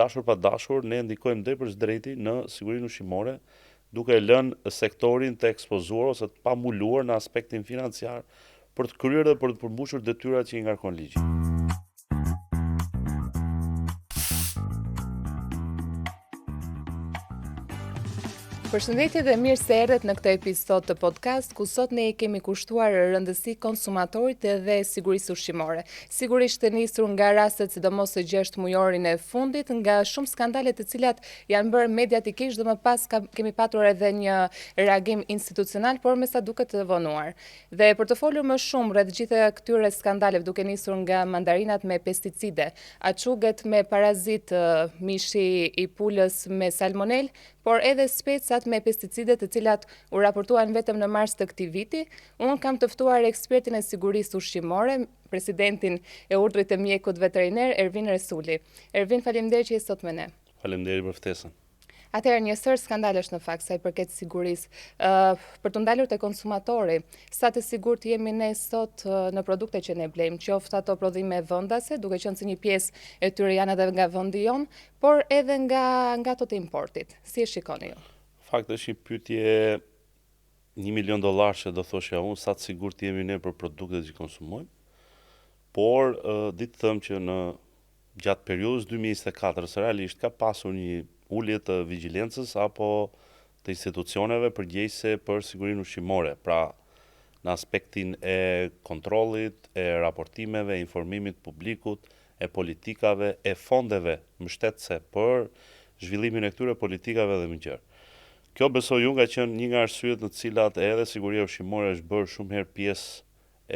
dashur pa dashur, ne ndikojmë drejt drejti në sigurinë ushqimore, duke lënë sektorin të ekspozuar ose të pamuluar në aspektin financiar për të kryer dhe për të përmbushur detyrat që i ngarkon ligji. Përshëndetje dhe mirë se erdhët në këtë episod të podcast, ku sot ne i kemi kushtuar rëndësi konsumatorit dhe sigurisë ushqimore. Sigurisht të nisur nga rastet sidomos së 6 mujorin e fundit, nga shumë skandale të cilat janë bërë mediatikisht dhe më pas kemi patur edhe një reagim institucional, por me sa duket të vonuar. Dhe për të folur më shumë rreth gjithë këtyre skandaleve, duke nisur nga mandarinat me pesticide, açuget me parazit, mishi i pulës me salmonel, por edhe specat me pesticide të cilat u raportuan vetëm në mars të këtij viti, unë kam të ftuar ekspertin e sigurisë ushqimore, presidentin e Urdhrit të Mjekut Veteriner, Ervin Resuli. Ervin, faleminderit që je sot me ne. Faleminderit për ftesën. Atëherë, një sër skandalesh në fakt sa i përket sigurisë. Për të ndalur te konsumatori, sa të sigurt jemi ne sot në produkte që ne blejmë, qoftë ato prodhime vendase, duke qenë se një pjesë e tyre janë edhe nga vendi jon, por edhe nga ato të importit. Si e shikoni ju? Fakt është një pyetje $1 milion që do thoshja unë, sa të sigurt jemi ne për produktet që konsumojmë. Por ditë të them që në gjatë periudhës 2024 realisht ka pasur një ulje të vigjilencës apo të institucioneve përgjegjëse për sigurinë ushqimore, pra në aspektin e kontrollit, e raportimeve, informimit publikut, e politikave, e fondeve mbështetëse për zhvillimin e këtyre politikave dhe më gjërë. Kjo besoj unë ka qenë një nga arsyet në të cilat edhe siguria ushqimore është bërë shumë herë pjesë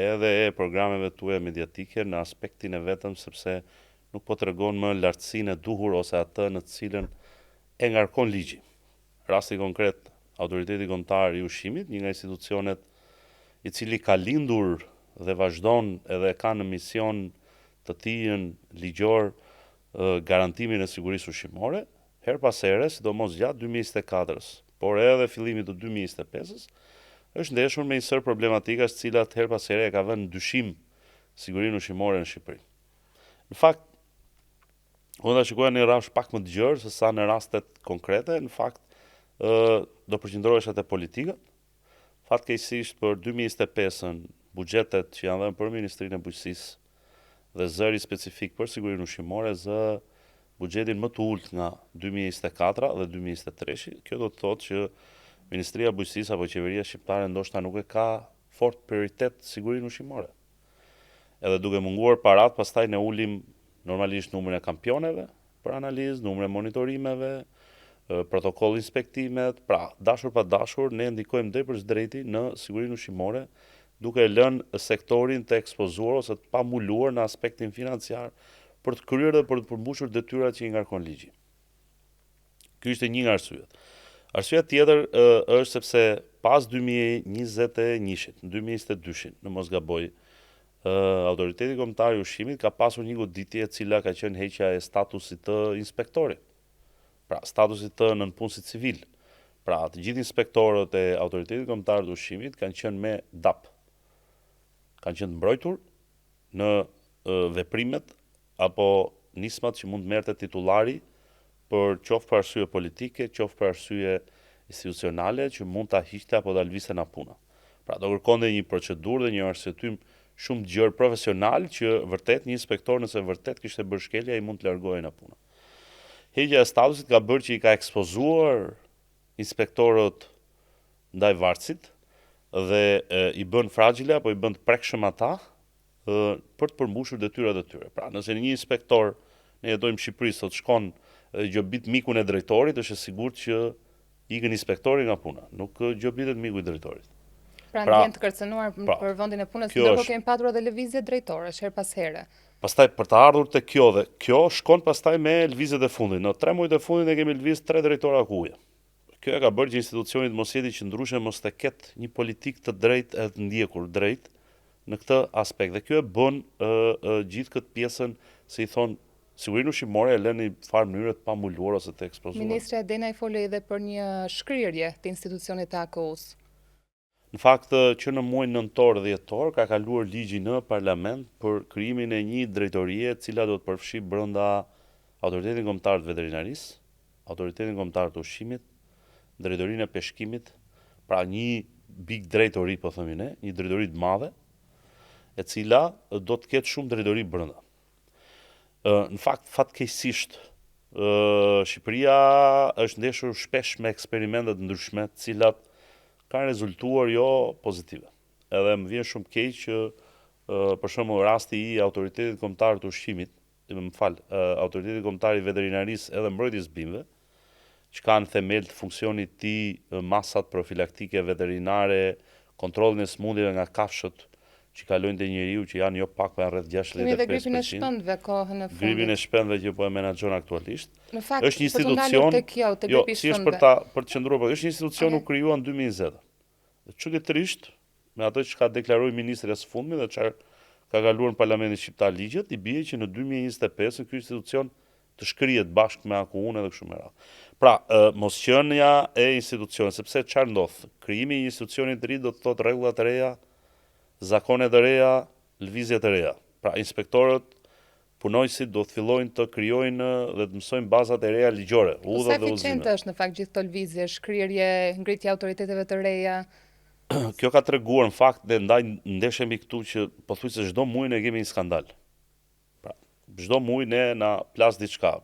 edhe e programeve tuaja mediatike në aspektin e vetëm, sepse nuk po tregon më lartësinë e duhur ose atë në të cilën e ngarkon ligji. Rasti konkret, Autoriteti Kombëtar i Ushqimit, një nga institucionet i cili ka lindur dhe vazhdon edhe ka në mision të tij ligjor garantimin e sigurisë ushqimore, her pas here, sidomos gjatë 2024-s, por edhe fillimit të 2025-s, është ndeshur me një sër problematikash të cilat her pas here e ka vënë në dyshim sigurinë ushqimore në Shqipëri. Në fakt, unë ta shikoja në rrafsh pak më të gjerë se sa në rastet konkrete, në fakt do përqendrohesha te politikat. Fatkeqësisht për 2025-ën buxhetet që janë dhënë për Ministrinë e Bujqësisë dhe zëri specifik për sigurinë ushqimore zë buxhetin më të ulët nga 2024 dhe 2023. Kjo do të thotë që Ministria e Bujqësisë apo qeveria shqiptare ndoshta nuk e ka fort prioritet sigurinë ushqimore. Edhe duke munguar parat, pastaj ne ulim normalisht numrin e kampioneve për analizë, numrin e monitorimeve, protokoll inspektimet, pra dashur pa dashur ne ndikojmë drejt drejti në sigurinë ushqimore, duke lënë sektorin të ekspozuar ose të pamuluar në aspektin financiar për të kryer dhe për të përmbushur detyrat që i ngarkon ligji. Ky ishte një nga arsyet. Arsyeja tjetër është sepse pas 2021-shit, 2022-shin, në mos gaboj, Autoriteti Kombëtar i Ushqimit ka pasur një goditje e cila ka qenë heqja e statusit të inspektorit. Pra, statusit të nënpunësit civil. Pra, të gjithë inspektorët e Autoritetit Kombëtar të Ushqimit kanë qenë me DAP. Kanë qenë mbrojtur në veprimet apo nismat që mund merrte titullari për qoftë për arsye politike, qoftë për arsye institucionale që mund ta hiqte apo ta lviste nga puna. Pra, do kërkonte një procedurë dhe një arsyetim shumë gjerë profesional që vërtet një inspektor nëse vërtet kishte bërë shkelje ai mund të largohej nga puna. Heqja e statusit ka bërë që i ka ekspozuar inspektorët ndaj varësit dhe i bën fragjile apo i bën të prekshëm ata për të përmbushur detyrat e tyre. Pra, nëse një inspektor, ne jetojmë në Shqipëri, sot shkon dhe gjobit mikun e drejtorit, është e sigurt që ikën inspektori nga puna, nuk gjobitet miku i drejtorit. Pra ndjen të kërcënuar për vendin e punës, ndërkohë kemi patur edhe lëvizje drejtoresh her pas here. Pastaj për të ardhur te kjo dhe kjo shkon pastaj me lëvizjet e fundit. Në 3 muajt e fundit ne kemi lviz 3 drejtora akuje. Kjo e ka bërë që institucioni mos jeti qëndrueshëm, mos të ketë një politikë të drejtë e të ndjekur drejt në këtë aspekt. Dhe kjo e bën gjithë këtë pjesën, si i thon, sigurinë ushqimore e lënë në farë mënyrë të pamuluar ose të ekspozuar. Ministri Denaj foli edhe për një shkrirje të institucionit të AKU-s. Në fakt që në muajin nëntor dhe dhjetor ka kaluar ligji në parlament për krijimin e një drejtorie e cila do të përfshi brenda Autoritetin Kombëtar të Veterinarisë, Autoritetin Kombëtar të Ushqimit, Drejtorinë e Peshkimit, pra një big drejtori, po themi ne, një drejtori të madhe, e cila do të ketë shumë drejtori brenda. Në fakt, fatkeqësisht, Shqipëria është ndeshur shpesh me eksperimente të ndryshme, të cilat kanë rezultuar jo pozitive. Edhe më vjen shumë keq që për shembull rasti i Autoritetit Kombëtar të Ushqimit, Autoriteti Kombëtar i Veterinarisë edhe Mbrojtjes Bimëve, që kanë themel të funksionit të masat profilaktike veterinare, kontrollin e smundjeve nga kafshët që kalojnë te njeriu, që janë jo pak me rreth 65%. Kemi dhe gripin e shpendëve kohën e fundit. Gripin e shpendëve që po e menaxhon aktualisht. Në fakt, është një institucion, te gripi i si është shpendëve. për të qendruar, është një institucion u krijuar në 2020. Çuditërisht, me atë që ka deklaruar ministri së fundmi dhe çfarë ka kaluar në Parlamentin Shqiptar ligjet, i bie që në 2025 ky institucion të shkrihet bashkë me AKU-n edhe kështu me radhë. Pra, mosqenia e institucionit, sepse çfarë ndodh? Krijimi i institucionit të ri do të thotë rregulla të reja, zakone të reja, lëvizje të reja. Pra, inspektorët, punojësit do të fillojnë të krijojnë dhe të mësojnë bazat e reja ligjore, Sa eficiente është në fakt gjithë këto lëvizje, shkrirje, ngritje autoriteteve të reja? Kjo ka treguar në fakt dhe ndaj ndeshemi këtu që pothuajse çdo muaj ne kemi një skandal. Pra, çdo muaj ne na plas diçka,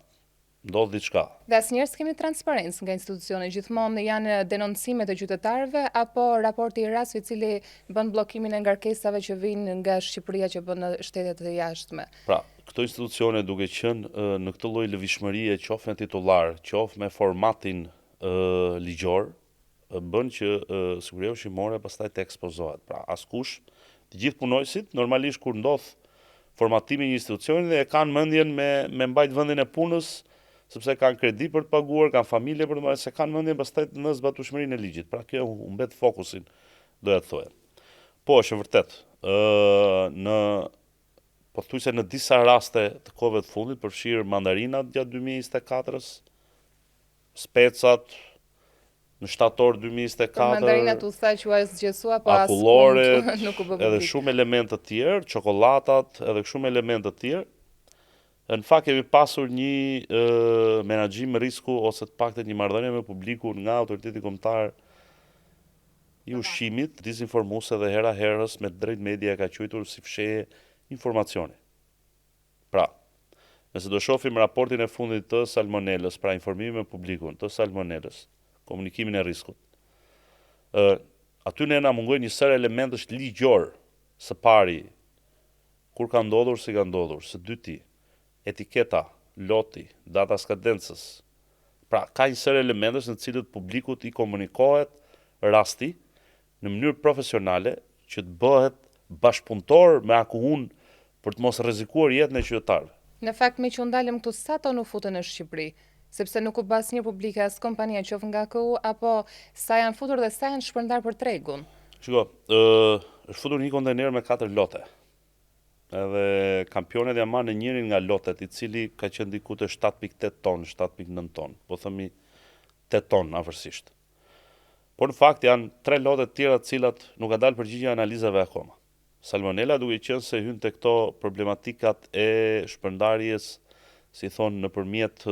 ndodh diçka. Dhe asnjëherë s'kemi transparencë nga institucione, gjithmonë janë denoncimet e qytetarëve apo raporti i rastëve i cili bën bllokimin e ngarkesave që vijnë nga Shqipëria që bën në shtetet e jashtme. Pra, këto institucione duke qenë në këtë lloj lëvishmërie, qoftë me titullar, qoftë me formatin ligjor, bën që siguria ushqimore pastaj të ekspozohet. Pra, askush, të gjithë punojësit normalisht kur ndodh formatimi i një institucioni dhe e kanë mendjen me mbajt vendin e punës, sepse kanë kredi për të paguar, kanë familje për të marrë, se kanë mendjen pastaj në zbatueshmërinë e ligjit. Pra kjo u mbet fokusin, doja të thoja. Po, është e vërtet. Pothuajse në disa raste të kohëve të fundit, përfshirë mandarinat gjatë 2024-s, specat në shtator 2024. Për mandarinat u tha që u zgjesua, po akulloret, nuk u bë edhe publik. shumë elementë të tjerë, çokollatat, edhe shumë elementë të tjerë. Në fakt kemi pasur një menaxhim risku ose të paktën një marrëdhënie me publikun nga Autoriteti Kombëtar i Ushqimit, dizinformuese dhe hera herës me drejt media ka quajtur si fshehje informacioni. Pra, nëse do shohim raportin e fundit të salmonelës, pra informimin me publikun të salmonelës, komunikimin e riskut, aty ne na mungojnë një sër elementësh ligjor. Së pari, kur ka ndodhur, si ka ndodhur. Së dyti, etiketa, loti, data skadencës. Pra, ka një sër elementësh në cilët publikut i komunikohet rasti në mënyrë profesionale që të bëhet bashkëpunëtor me AKU-n për të mos rrezikuar jetën e qytetarëve. Në fakt, me që ndalem këtu, sa tonë u futën në Shqipëri? Sepse nuk u bë asnjë publike as kompania qoftë nga AKU, apo sa janë futur dhe sa janë shpërndar për tregun? Shiko, është futur një kontener me 4 lote. Edhe kampionet janë marrë në njërin nga lotet, i cili ka qenë diku te 7.8 ton, 7.9 ton, po themi 8 ton afërsisht. Por në fakt janë 3 lote të tjera të cilat nuk ka dalë përgjigje analizave akoma. Salmonella duke qenë se hyn te këto problematikat e shpërndarjes, si thonë, nëpërmjet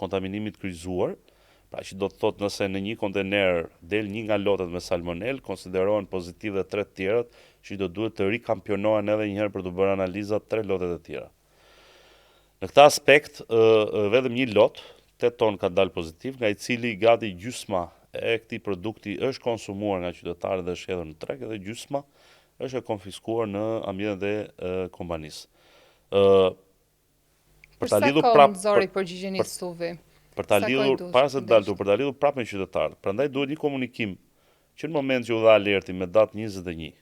kontaminimit kryqëzuar, pra që do të thotë nëse në një kontener del një nga lotet me salmonell, konsiderohen pozitiv dhe 3 të tjerat, që do duhet të rikampionohen edhe një herë për të bërë analizat 3 lotet e tjera. Në këtë aspekt, vetëm një lot, 8 ton ka dalë pozitiv, nga i cili gati gjysma e këtij produkti është konsumuar nga qytetarët dhe është hedhur në treg, edhe gjysma është e konfiskuar në ambientet e kompanisë. Për sa kohë nxori përgjigjen i SUV-i? Për ta lidhur para se të dalë, për ta lidhur prapë me qytetarët. Prandaj duhet një komunikim që në moment që u dha alerti me datë 21,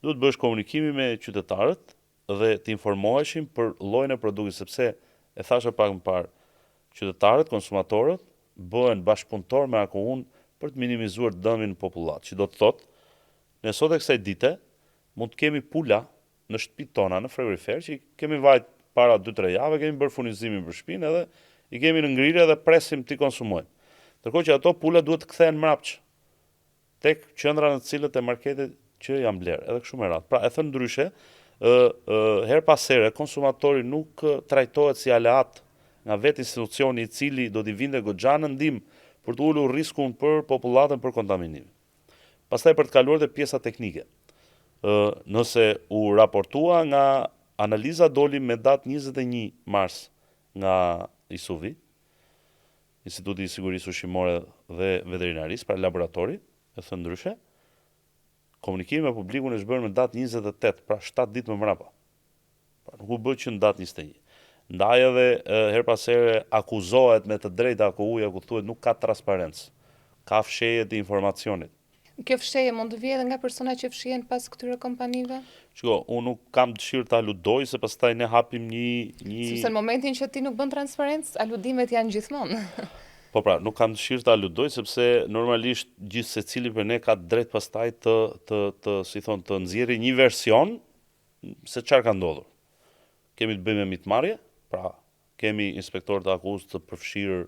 duhet bësh komunikimi me qytetarët dhe të informoheshin për llojin e produktit, sepse e thashë pak më parë, qytetarët, konsumatorët bëhen bashkëpunëtor me AKU-n për të minimizuar dëmin në popullat, që do të thotë, ne sot e kësaj dite mund të kemi pula në shtëpitë tona, në frigorifer, që kemi vajt para 2-3 javë, kemi bërë furnizimin për shtëpinë edhe i kemi në ngrirje dhe presim t'i konsumojnë. Ndërkohë që ato pula duhet të kthehen mbrapsht tek qendra në të cilët e marketit që janë blerë, edhe kështu me radhë. Pra, e thënë ndryshe, her pas here konsumatori nuk trajtohet si aleat nga vetë institucioni i cili do t'i vinte goxha në ndihmë për të ulur riskun për popullatën për kontaminim. Pastaj për të kaluar te pjesa teknike. Nëse u raportua nga analiza doli me datë 21 mars nga ISUVI, Instituti i Sigurisë Ushqimore dhe Veterinarisë, pra laboratori, e thënë ndryshe, komunikimi me publikun është bërë me datë 28, pra 7 ditë më mbrapa. Pra nuk u bë që në datë 21. Ndaj edhe her pas here akuzohet me të drejta AKU-ja ku thuhet nuk ka transparencë. Ka fshehje të informacionit. Kjo fshehje mund të vijë edhe nga persona që fshihen pas këtyre kompanive? Shiko, unë nuk kam dëshirë ta aludoj se pastaj ne hapim një Sepse në momentin që ti nuk bën transparencë, aludimet janë gjithmonë. Po pra, nuk kam dëshirë ta aludoj sepse normalisht gjithë secili për ne ka drejt pastaj të nxjerrë një version se çfarë ka ndodhur. Kemi të bëjmë me mitmarrje, pra kemi inspektorët e AKU-s të përfshirë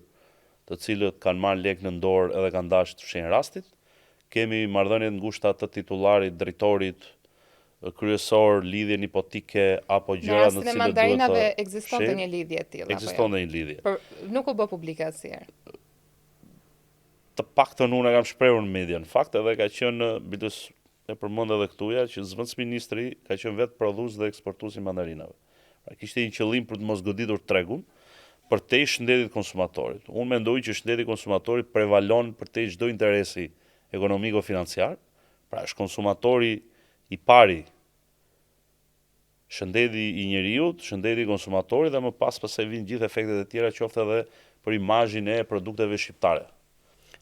të cilët kanë marrë lek në dorë edhe kanë dashur të fshehin rastit. Kemi marrëdhënie të ngushta të titularit, drejtorit, kryesor, lidhje hipotike apo gjëra në të cilët duhet të Në rastin e mandarinave ekzistonte një lidhje e tillë. Ekzistonte një lidhje. Por nuk u bë publike asnjëherë. Të paktën unë e kam shprehur në media. Në fakt edhe ka qenë bidës e përmend edhe këtuja që zëvendës ministri ka qenë vetë prodhues dhe eksportues i mandarinave. Pra kishte një qëllim për të mos goditur tregun përtej shëndetit konsumatorit. Unë mendoj që shëndeti konsumatorit prevalon përtej çdo interesi ekonomiko-financiar, pra është konsumatori i pari, shëndeti i njeriut, shëndeti i konsumatorit dhe më pastaj vijnë gjithë efektet e tjera qoftë edhe për imazhin e produkteve shqiptare.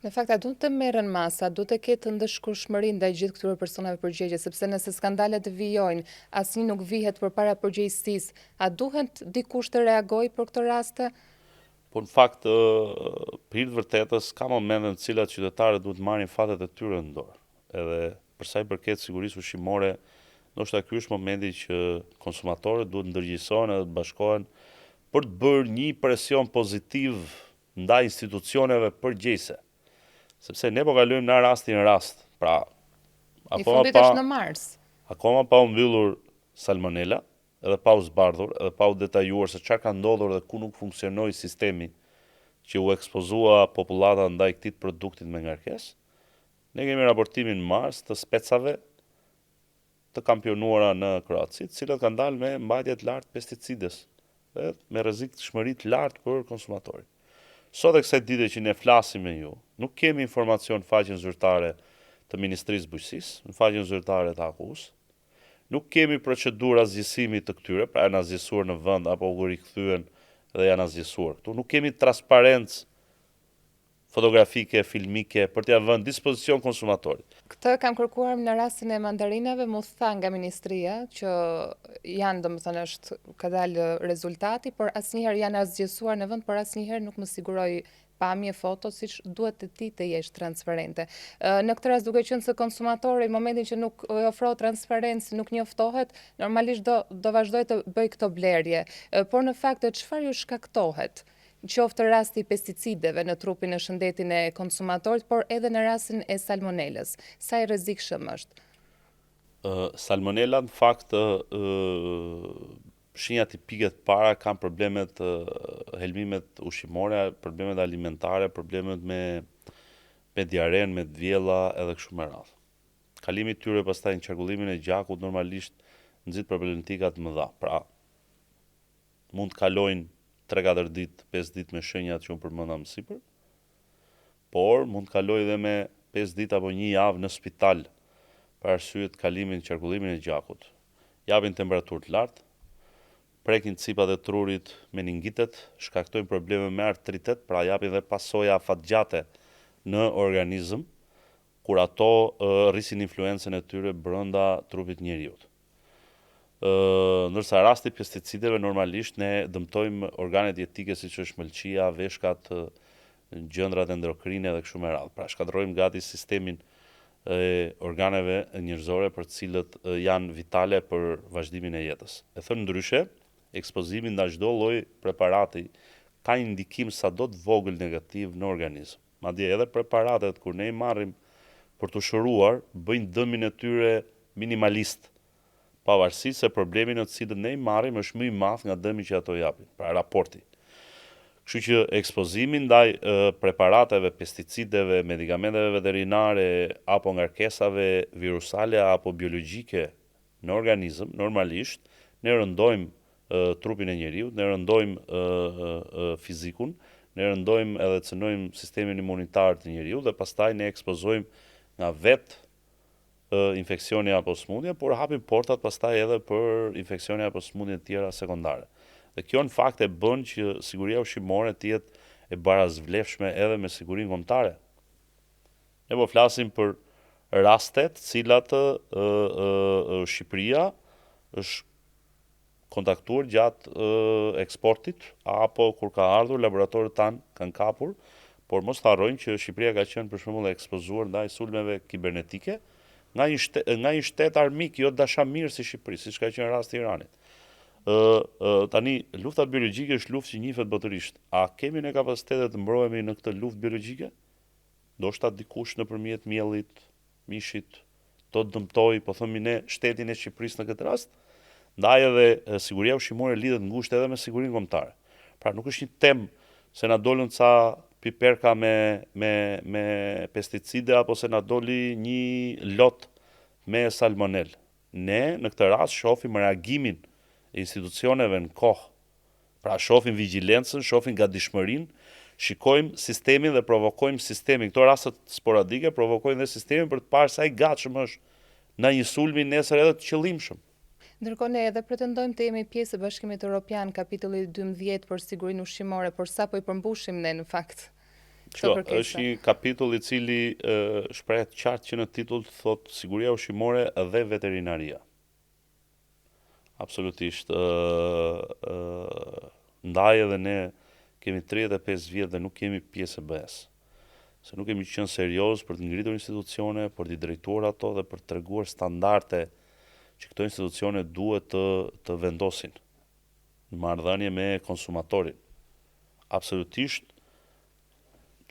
Në fakt, a duhet të merren masa, duhet të ketë ndëshkueshmëri ndaj gjithë këtyre personave përgjegjës, sepse nëse skandalet vijojnë, asnjë nuk vihet përpara përgjegjësisë, a duhet dikush të reagojë për këto raste? Po në fakt, për hir të vërtetës, ka momente në të cilat qytetarët duhet marrin fatet e tyre në dorë. Edhe për sa i përket sigurisë ushqimore, ndoshta ky është momenti që konsumatorët duhet ndërgjegjësohen edhe të bashkohen për të bërë një presion pozitiv ndaj institucioneve përgjegjëse. Sepse ne po kalojmë nga rasti në rast. Pra, I fundit është në mars. Akoma pa u mbyllur salmonela, edhe pa u zbardhur, edhe pa u detajuar se çfarë ka ndodhur dhe ku nuk funksionoi sistemi që u ekspozua popullata ndaj këtij produktit me ngarkesë. Ne kemi raportimin në mars të specave të kampionuara në Kroaci, të cilat kanë dalë me mbajtje të lartë pesticides dhe me rrezikshmëri të lartë për konsumatorin. Sot e kësaj dite që ne flasim me ju, nuk kemi informacion në faqen zyrtare të Ministrisë Bujqësisë, në faqen zyrtare të AKU-s, nuk kemi procedura zgjësimi të këtyre, pra janë zgjësuar në vend apo u rikthyen dhe janë zgjësuar këtu. Nuk kemi transparencë fotografike, filmike për t'ia vënë dispozicion konsumatorit. Këtë kam kërkuar në rastin e mandarinave, mu tha nga ministria që janë, domethënë është ka dalë rezultati, por asnjëherë janë asgjësuar në vend, por asnjëherë nuk më siguroi pamje foto, siç duhet ti të jesh transparente. Në këtë rast duke qenë se konsumatori në momentin që nuk ofro transparencë, nuk njoftohet, normalisht do vazhdoj të bëj këto blerje. Por në fakt çfarë ju shkaktohet? Qoftë rasti i pesticideve në trupin e shëndetin e konsumatorit, por edhe në rastin e salmonelës. Sa i rrezikshëm është? Salmonela në fakt shenja tipike të para kanë problemet helmimet ushqimore, problemet alimentare, problemet me diaren, me dvjella edhe kështu me radhë. Kalimi i tyre pastaj në qarkullimin e gjakut normalisht nxit problematika të mëdha. Pra, mund të kalojnë 3-4 ditë, 5 ditë me shenjat që unë përmenda më sipër, por mund të kaloj edhe me 5 ditë apo 1 javë në spital për arsye të kalimit në qarkullimin e gjakut. Japin temperaturë të lartë, prekin cipat e trurit meningitet, shkaktojnë probleme me artritet, pra japin dhe pasoja afatgjate në organizëm, kur ato rrisin influencën e tyre brenda trupit njeriut. Ndërsa rasti pesticideve normalisht ne dëmtojmë organet jetike siç është mëlçia, veshkat, gjëndrat endokrine dhe kështu me radhë. Pra shkatërrojmë gati sistemin e organeve njerëzore për të cilët janë vitale për vazhdimin e jetës. E thënë ndryshe, ekspozimi ndaj çdo lloj preparati ka një ndikim sado të vogël negativ në organizëm. Madje edhe preparatet kur ne i marrim për të shëruar, bëjnë dëmin e tyre minimalist. pavarësisht se problemi në të cilët ne i marrim është më i madh nga dëmi që ato japin, pra raporti. Kështu që ekspozimi ndaj preparateve, pesticideve, medikamenteve veterinare apo ngarkesave virusale apo biologjike në organizëm, normalisht ne rëndojmë trupin e njeriut, ne rëndojmë fizikun, ne rëndojmë edhe cënojmë sistemin imunitar të njeriut dhe pastaj ne ekspozojmë nga vetë infeksioni apo smundje, por hapim portat pastaj edhe për infeksione apo smundje tjera sekondare. Dhe kjo në fakt e bën që siguria ushqimore të jetë e barazvlefshme edhe me sigurinë kombëtare. Ne po flasim për rastet cilat Shqipëria është kontaktuar gjatë eksportit apo kur ka ardhur laboratorët tanë kanë kapur, por mos të harrojmë që Shqipëria ka qenë për shembull e ekspozuar ndaj sulmeve kibernetike nga një shtet armik jo dashamir si Shqipëri, siç ka qenë rasti i Iranit. Tani lufta biologjike është luftë që njihet botërisht. A kemi ne kapacitete të mbrohemi në këtë luftë biologjike? Ndoshta dikush nëpërmjet miellit, mishit, do të dëmtoj, po themi ne, shtetin e Shqipërisë në këtë rast. Ndaj edhe siguria ushqimore lidhet ngushtë edhe me sigurinë kombëtare. Pra nuk është një temë se na dolën ca piperka me pesticide apo se na doli një lot me salmonel. Ne në këtë rast shohim reagimin e institucioneve në kohë. Pra shohim vigjilencën, shohim gatishmërinë, shikojmë sistemin dhe provokojmë sistemin. Këto rastet sporadike provokojnë dhe sistemin për të parë sa i gatshëm është në një sulmi nesër edhe të qëllimshëm. Ndërkohë ne edhe pretendojmë të jemi pjesë e Bashkimit Evropian, kapitulli 12 për sigurinë ushqimore, por sapo i përmbushim ne në fakt. Është një kapitull i cili shprehet qartë që në titull thot siguria ushqimore dhe veterinaria. Absolutisht. Ndaj edhe ne kemi 35 vjet dhe nuk kemi pjesë e BE-s. Se nuk kemi qenë serioz për të ngritur institucione, për të drejtuar ato dhe për të treguar standarde që këto institucione duhet të vendosin në marrëdhënie me konsumatorin. Absolutisht,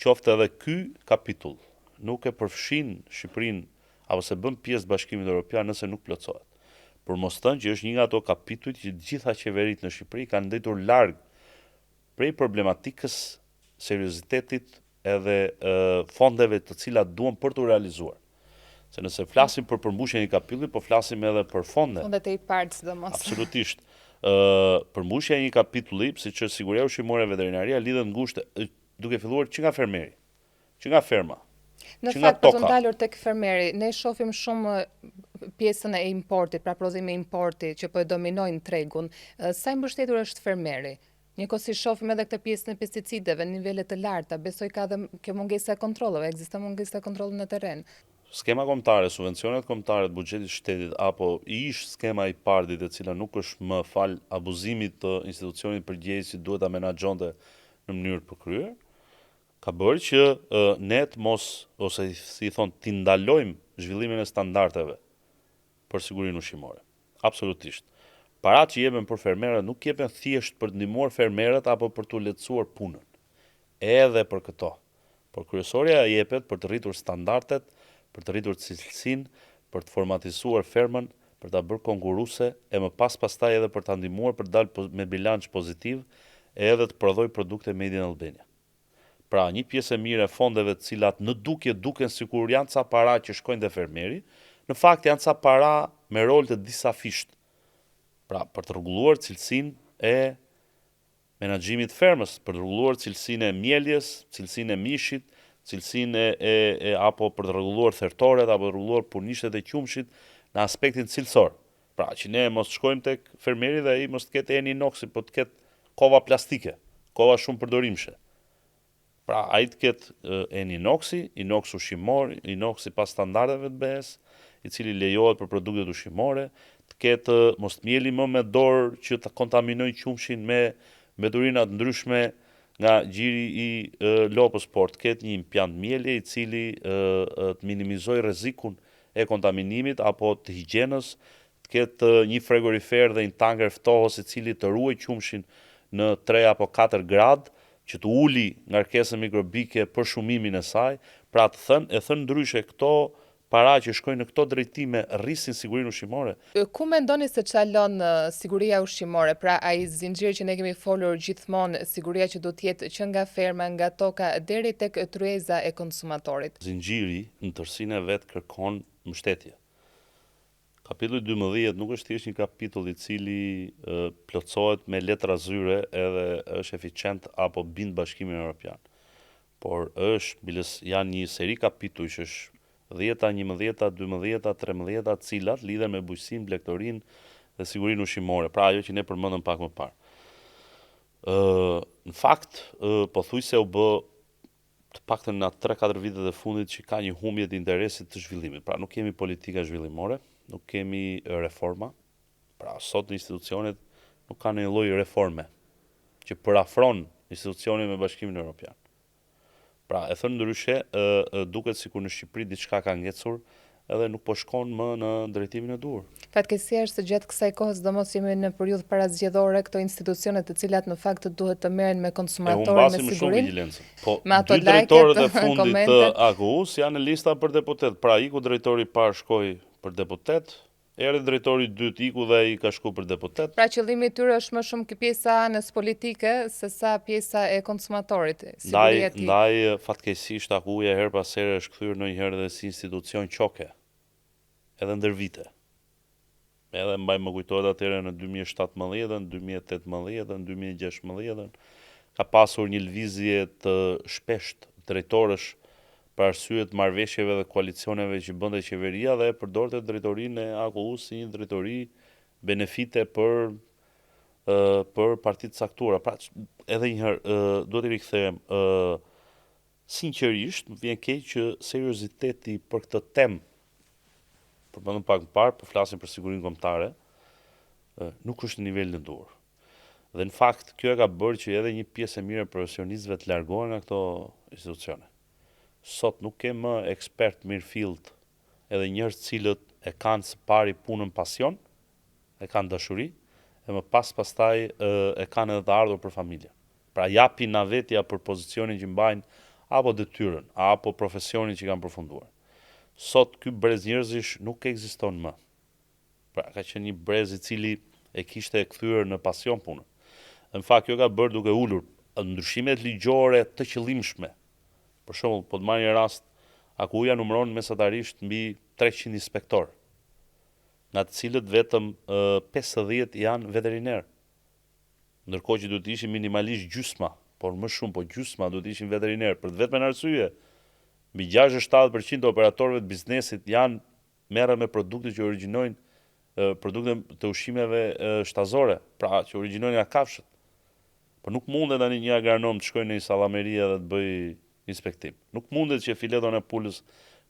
qoftë edhe ky kapitull nuk e përfshin Shqipërinë apo se bën pjesë Bashkimit Evropian nëse nuk plotësohet. Por mos thënë që është një nga ato kapitujt që gjitha qeveritë në Shqipëri kanë ndetur larg prej problematikës, seriozitetit edhe fondeve të cilat duhen për të realizuar. Se nëse flasim për përmbushjen e një kapitulli, po flasim edhe për fonde. Fondet e IPART sidomos. Absolutisht. Përmbushja e një kapitulli, siç është siguria ushqimore dhe veterinaria, lidhet ngushtë duke filluar që nga fermeri, që nga ferma. Në fakt, për të ndalur tek fermeri, ne shohim shumë pjesën e importit, pra prodhimi i importit që po e dominojnë tregun. Sa i mbështetur është fermeri? Njëkohësisht shohim edhe këtë pjesën e pesticideve në nivele të larta, besoj ka dhe kjo mungesa e kontrolleve, ekziston mungesa e kontrollit në terren. Skema kombëtare, subvencionet kombëtare të buxhetit të shtetit apo ish skema i IPART-it e cila nuk është më fal abuzimit të institucionit përgjegjës që duhet ta menaxhonte në mënyrë përkryer, ka bërë që ne të mos, ose si thon, të ndalojmë zhvillimin e standardeve për sigurinë ushqimore. Absolutisht. Parat që jepen për fermerët nuk jepen thjesht për të ndihmuar fermerët apo për t'u lehtësuar punën. Edhe për këto. Por kryesorja jepet për të rritur standardet, për të rritur cilësinë, për të formatizuar fermën, për ta bërë konkurruese e më pastaj edhe për ta ndihmuar për të dalë me bilanç pozitiv edhe të prodhoj produkte made in Albania. Pra, një pjesë e mirë e fondeve të cilat në dukje duken sikur janë ca para që shkojnë te fermeri, në fakt janë ca para me rol të disafisht. Pra, për të rregulluar cilësinë e menaxhimit të fermës, për të rregulluar cilësinë e mieljes, cilësinë e mishit, cilësinë apo për të rregulluar thertoret apo të rregulluar punishtet e qumshit në aspektin cilësor. Pra, që ne mos shkojmë tek fermeri dhe ai mos të ketë eni inoksi, po të ketë kova plastike, kova shumë përdorimshme. Pra, ai të ketë eni inoksi, inoks ushqimor, inoks sipas standardeve të BE-s, i cili lejohet për produktet ushqimore, të ketë mos të mieli më me dorë që të kontaminojë qumshin me mbeturina të ndryshme nga gjiri i lopës, por të ketë një impjant mieli i cili të minimizojë rrezikun e kontaminimit apo të higjienës, të ketë një frigorifer dhe një tanker ftohës i cili të ruaj qumshin në 3 apo 4 gradë, që të uli ngarkesën mikrobike për shumimin e saj. Pra të thënë ndryshe, këto para që shkojnë në këto drejtime rrisin sigurinë ushqimore. Ku mendoni se çalon siguria ushqimore? Pra ai zinxhir që ne kemi folur gjithmonë, siguria që do të jetë që nga ferma, nga toka deri tek tryeza e konsumatorit. Zinxhiri në tërësinë e vet kërkon mbështetje. Kapitulli 12 nuk është thjesht një kapitull i cili plotësohet me letra zyre edhe është eficient apo bind Bashkimin Evropian. Por janë një seri kapitujsh, është 10, 11, 12, 13, cilat lidhen me bujqësinë, blegtorinë dhe sigurinë ushqimore. Pra ajo që ne përmendëm pak më parë. Në fakt, pothuajse u bë të paktën në 3-4 vitet e fundit që ka një humbje të interesit të zhvillimit. Pra nuk kemi politika zhvillimore, nuk kemi reforma. Pra sot në institucionet nuk ka një lloj reforme që përafron institucionin me Bashkimin Evropian. Pra e thënë ndryshe, duket sikur në Shqipëri diçka ka ngecur edhe nuk po shkon më në drejtimin e duhur. Fatkeqësisht se gjatë kësaj kohe, sidomos jemi në periudhë parazgjedhore, këto institucione të cilat në fakt duhet të merren me konsumatorin me sigurinë. Po, me ato dy drejtorët e lajket, fundit të komentet. AKU-s janë në lista për deputet. Pra iku drejtori i parë shkoi për deputet, erdhi drejtori i dytë iku dhe ai ka shkuar për deputet. Pra qëllimi i tyre është më shumë pjesa e anës politike se sa pjesa e konsumatorit, siguria e tij. Ndaj fatkeqësisht AKU-ja her pas here është kthyer ndonjëherë edhe si institucion qoke. Edhe ndër vite. Edhe më kujtohet atëherë në 2017, në 2018, në 2016, ka pasur një lëvizje të shpesht drejtorësh për arsye të marrëveshjeve dhe koalicioneve që bënte qeveria dhe përdorte drejtorinë e AKU-s si një drejtori benefite për partitë caktuara. Pra edhe një herë duhet i rikthehem, sinqerisht më vjen keq që serioziteti për këtë temë, përmendëm pak më parë, po flasim për sigurinë kombëtare, nuk është në nivelin e duhur. Dhe në fakt kjo e ka bërë që edhe një pjesë e mirë e profesionistëve të largohen nga këto institucione. Sot nuk ke më ekspert mirëfillt edhe njerëz cilët e kanë së pari punën pasion, e kanë dashuri, e më pastaj e kanë edhe të ardhur për familje. Pra japin navetja për pozicionin që mbajnë apo detyrën, apo profesionin që kanë përfunduar. Sot ky brez njerëzish nuk ekziston më. Pra ka qenë një brez i cili e kishte kthyer në pasion punën. Në fakt kjo ka bërë duke ulur ndryshimet ligjore të qëllimshme. Për shembull, po të marrë një rast, AKU-ja numëron mesatarisht mbi 300 inspektor, nga të cilët vetëm 50 janë veterinar. Ndërkohë që duhet të ishin minimalisht gjysma, por më shumë, po gjysma duhet të ishin veterinar, për të vetëm arsye, mbi 67% të operatorëve të biznesit merren me produkte që origjinojnë produkte të ushqimeve shtazore, pra që origjinojnë nga kafshët. Por nuk mundet tani një agronom të shkojë në një sallameri dhe të bëjë inspektim. Nuk mundet që fileton e pulës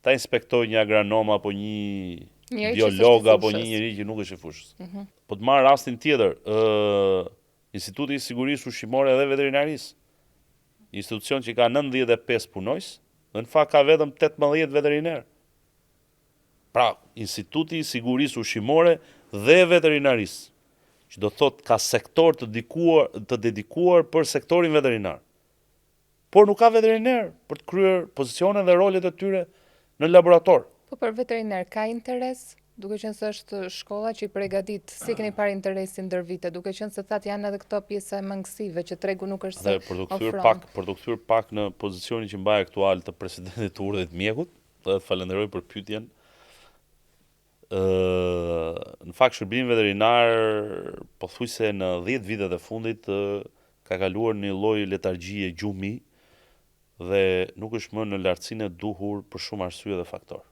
ta inspektojë një agronom apo një biolog apo një njerëz që nuk është i fushës. Po të marr rastin tjetër, Instituti i Sigurisë Ushqimore dhe Veterinarisë, institucion që ka 95 punojës, dhe në fakt ka vetëm 18 veterinar. Pra, Instituti i Sigurisë Ushqimore dhe Veterinarisë, që do thot ka sektor të dedikuar për sektorin veterinar. Por nuk ka veterinar për të kryer pozicionet dhe rolet e tyre në laborator. Po për veterinar ka interes? Duke qenë se është shkolla që i përgatit, si keni parë interesin ndër vite, duke qenë se thatë janë edhe këto pjesa e mangësive që tregu nuk është se ofron. Për të kthyer pak në pozicionin që mbaj aktual të presidentit të urdhit mjekut, dhe të falenderoj për pyetjen. Në fakt shërbimi veterinar pothuajse në 10 vitet e fundit ka kaluar në një lloj letargjie gjumi dhe nuk është më në lartësinë e duhur për shumë arsye dhe faktorë.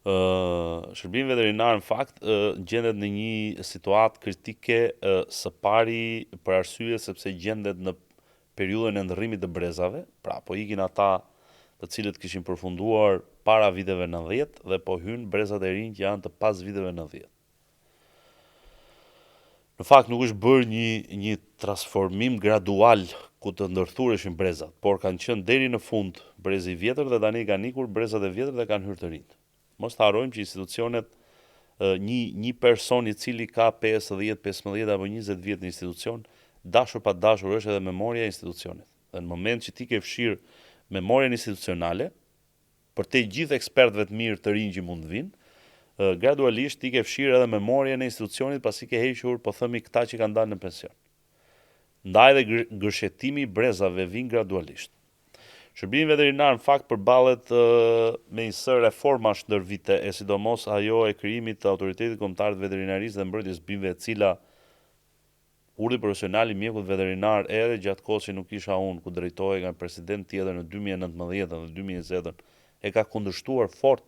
Shërbimi veterinar në fakt gjendet në një situatë kritike së pari për arsye sepse gjendet në periudhën e ndërrimit të brezave, pra po ikin ata të cilët kishin përfunduar para viteve 90 dhe po hyn brezat e rinj që janë të pas viteve 90. Në fakt nuk është bërë një transformim gradual ku të ndërthureshin brezat, por kanë qenë deri në fund brezi i vjetër dhe tani kanë ikur brezat e vjetër dhe kanë hyrë të rinjt. Mos të harrojmë që institucionet, një person i cili ka 5, 10, 15 apo 20 vjet në institucion, dashur pa dashur është edhe memoria e institucionit. Dhe në moment që ti ke fshirë memorien institucionale, për te gjithë ekspertëve të mirë të rinj që mund të vinë, gradualisht ti ke fshirë edhe memorien e institucionit pasi ke hequr, po themi, këta që kanë dalë në pension. Ndaj dhe gërshetimi i brezave vin gradualisht. Shërbimi veterinar në fakt përballet me një sër reformash ndër vite, e sidomos ajo e krijimit të autoritetit kombëtar të veterinarisë dhe mbrojtjes së bimëve, e cila urdhri profesional i mjekut veterinar edhe gjatë kohës që nuk isha unë, ku drejtohej nga president tjetër në 2019 dhe 2020, e ka kundërshtuar fort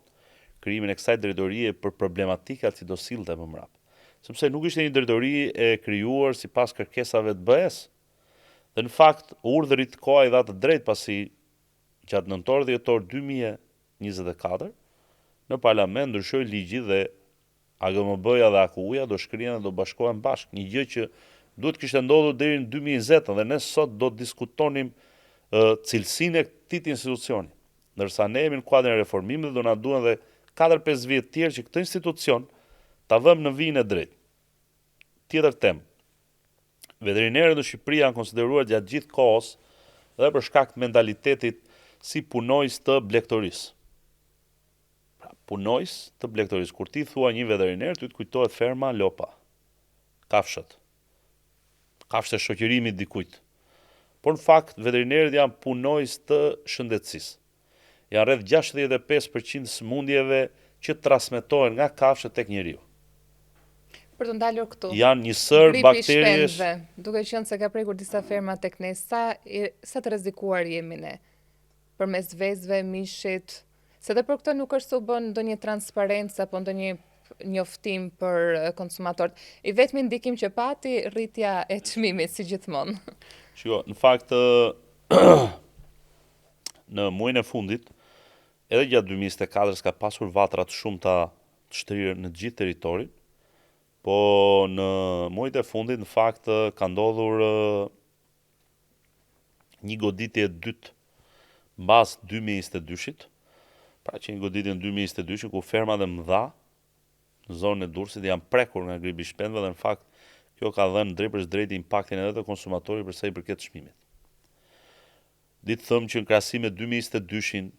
krijimin e kësaj drejtorie për problematikat që do sillte më mbrapa. Sepse nuk ishte një drejtori e krijuar sipas kërkesave të BE-s. Dhe në fakt urdhrit koha i dha të drejtë pasi gjatë nëntor-dhjetor 2024 në parlament ndryshoi ligji dhe AGMB-ja dhe AKU-ja do shkrihen dhe do bashkohen bashkë, një gjë që duhet kishte ndodhur deri në 2020 dhe ne sot do të diskutonim cilësinë e këtij institucioni. Ndërsa ne jemi në kuadrin e reformimit dhe do na duhen edhe 4-5 vjet tjerë që këtë institucion ta vëmë në vijën e drejtë. Tjetër temë. Veterinerët në Shqipëri janë konsideruar gjatë gjithë kohës dhe për shkak të mentalitetit si punojës të blegtorisë. Pra, punojës të blegtorisë. Kur ti thua një veteriner, ty të kujtohet ferma, lopa, kafshët. Kafshët e shoqërimit dikujt. Por në fakt veterinerët janë punojës të shëndetësisë. Janë rreth 65% sëmundjeve që transmetohen nga kafshët tek njeriu. Për të ndalur këtu. Janë një sër bakteriesh. Duke qenë se ka prekur disa ferma tek ne, sa të rrezikuar jemi ne? Përmes vezëve, mishit, se dhe për këtë nuk është u bën ndonjë transparencë apo ndonjë njoftim për konsumatorët. I vetmi ndikim që pati rritja e çmimit si gjithmonë. Shiko, në fakt në muajin e fundit, edhe gjatë 2024 ka pasur vatra të shumta të shtrirë në gjithë territorin, po në muajt e fundit në fakt ka ndodhur një goditje e dytë mbas 2022-shit, pra që një goditje në 2022-shit ku ferma dhe mëdha në zonën e Durrësit janë prekur nga gripi i shpendëve dhe në fakt kjo ka dhënë drejtpërdrejt impaktin edhe të konsumatorit për sa i përket çmimit. Ditë thëmë që në krahasim me 2022-shin,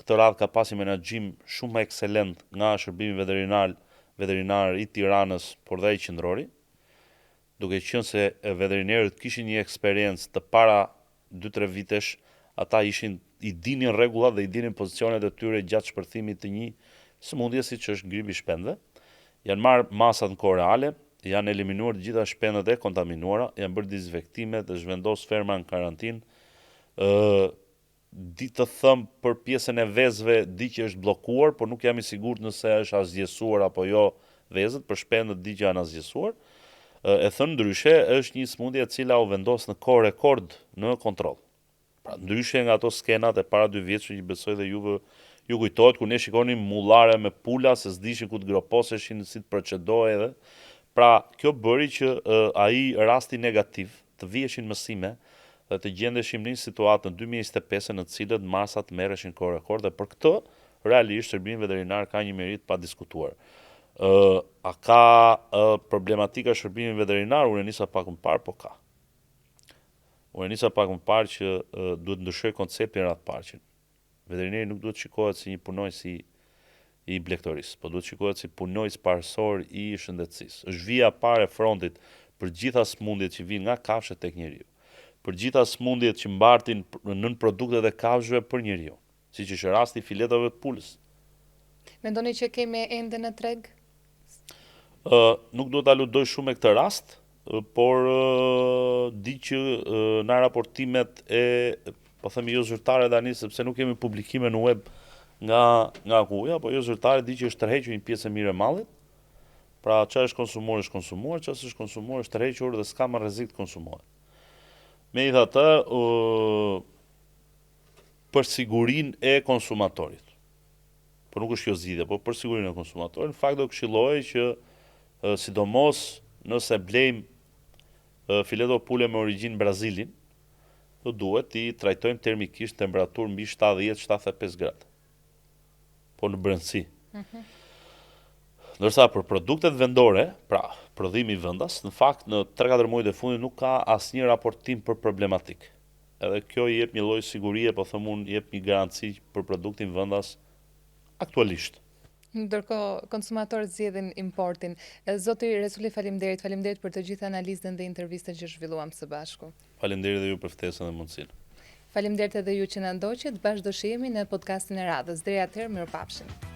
këtë radhë ka pasi menaxhim shumë më ekselent nga shërbimi veterinar i Tiranës, por dhe i qendrori, duke qenë se veterinerët kishin një eksperiencë të para 2-3 vitesh, ata i dinin rregullat dhe i dinin pozicionet e tyre gjatë shpërthimit të një sëmundje siç është gripi i shpendëve. Janë marrë masat në kohë reale, janë eliminuar të gjitha shpendët e kontaminuara, janë bërë dizinfektime dhe zhvendos ferma në karantinë. Di të thëmë për pjesën e vezëve di që është bllokuar, por nuk jam i sigurt nëse është asgjësuar apo jo vezët, për shpendët di që janë asgjësuar. E thënë ndryshe, është një sëmundje e cila u vendos në kohë rekord në kontroll. Pra, ndryshe nga ato skenat e para 2 vjetëshme që besoj dhe juve ju kujtohet, ku ne shikonim mullare me pula, se s'dishin ku të groposeshin, si të procedohej edhe. Pra, kjo bëri që ai rasti negativ të viheshin mësime dhe të gjendeshim në një situatë në 2025 në cilët masat merreshin kohë rekord, dhe për këtë realisht shërbimi veterinar ka një merit pa diskutuar. A ka problematika shërbimi veterinar? Unë nisa pak më parë, po ka. Unë nisa pak më parë që duhet ndryshoj konceptin rreth parqin. Veterineri nuk duhet shikohet si një punojës i blegtorisë, po duhet shikohet si punojës parësor i shëndetësisë. Është vija e parë e frontit për gjitha sëmundjet që vijnë nga kafshët tek njeriu, për gjitha sëmundjet që mbartin nën produktet e kafshëve për njeriu, siç është rasti i filetave të pulës. Mendoni që kemi ende në treg? Nuk duhet ta ludoj shumë me këtë rast, por di që në raportimet e, po themi, jo zyrtare tani, sepse nuk kemi publikime në web nga AKU-ja, po jo zyrtare, di që është tërhequr një pjesë e mirë e mallit. Pra, çfarë është konsumuar, çfarë është konsumuar, është tërhequr dhe s'ka më rrezik të konsumohet. Megjithatë, për sigurinë e konsumatorit, por nuk është kjo zgjidhja, por për sigurinë e konsumatorit, në fakt do këshilloj që sidomos nëse blejmë fileto pule me origjinë Brazilin, do duhet i trajtojmë termikisht temperaturë mbi 70-75 gradë. Po në brendësi. Ndërsa për produktet vendore, pra prodhimi vendas, në fakt në 3-4 muajt e fundit nuk ka asnjë raportim për problematik. Edhe kjo i jep një lloj sigurie, po them unë, jep një garanci për produktin vendas aktualisht. Ndërkohë, konsumatorët zgjedhin importin. Zoti Resuli, faleminderit për të gjithë analizën dhe intervistën që zhvilluam së bashku. Faleminderit edhe ju për ftesën dhe mundësinë. Faleminderit edhe ju që na ndoqët, bashkë do shihemi në podcastin e radhës. Deri atëherë, mirupafshim.